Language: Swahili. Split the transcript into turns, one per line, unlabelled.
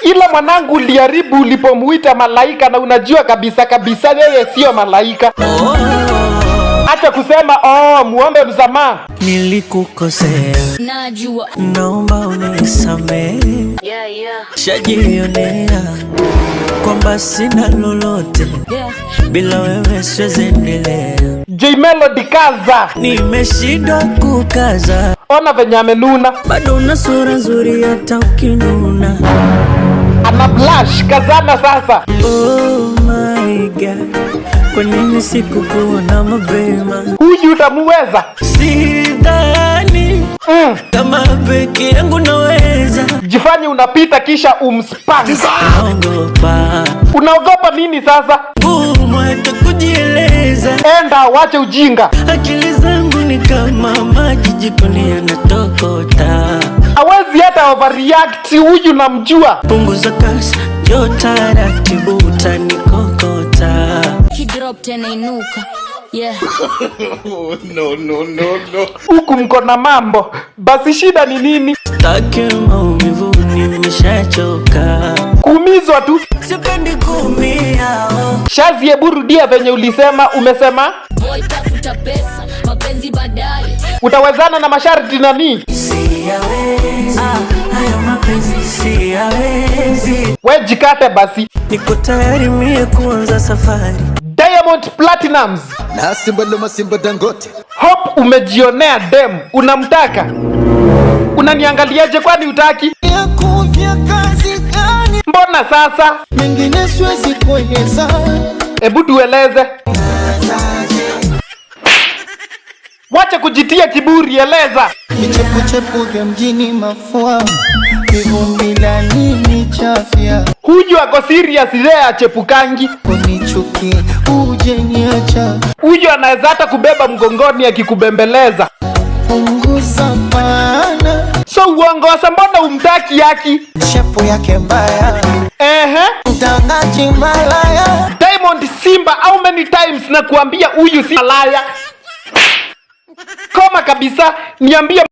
Ila mwanangu uliharibu ulipomuita malaika na unajua kabisa yeye sio malaika. Acha kusema muombe msamaha.
Nilikukosea,
najua,
naomba unisamehe. Shajionea kwamba sina lolote, bila wewe siwezi endelea.
J Melody kaza.
Nimeshindwa kukaza.
Ona venye amenuna.
Bado una sura nzuri hata ukinuna.
Ana blush, kazana sasa.
Oh my God, kwa nini sikukuona mapema?
Huyu utamuweza?
Sidhani kama peke yangu naweza.
Jifanye unapita kisha umspank. Unaogopa nini sasa?
Ngumu hata kujieleza.
Enda wache ujinga.
Akili zangu ni kama maji jikoni yanatokota.
Hawezi hata overreact, huyu namjua.
Punguza kasi, njoo taratibu utanikokota.
Kidrop tena inuka.
No. Huku mko na mambo. Basi shida ni nini?
Sitaki maumivu, nimeshachoka.
Kuumizwa tu.
Sipendi kuumia.
Shazi, hebu rudia venye ulisema. Umesema
boy tafuta pesa, mapenzi baadaye.
Utawezana na masharti nani?
Siyawezi, hayo mapenzi siyawezi.
We jikate basi.
Niko tayari mie kuanza safari.
Diamond Platinumz
na Simba Dangote.
Hope umejionea dem. Unamtaka? Unaniangaliaje kwani utaki? Mbona sasa?
Mengine siwezi kueleza.
Hebu tueleze. Wacha kujitia kiburi, eleza.
Michepuchepu vya mjini mafua, vivumbi la nini chafya.
Huyu ako serious ile achepukangi.
Unichuki uje niacha.
Huyu anaweza hata kubeba mgongoni akikubembeleza.
Punguza pana.
So uongo, mbona umtaki yaki?
Shepu yake mbaya.
Mtangaji malaya. Diamond Simba, how many times na kuambia huyu si malaya? Koma kabisa, niambie.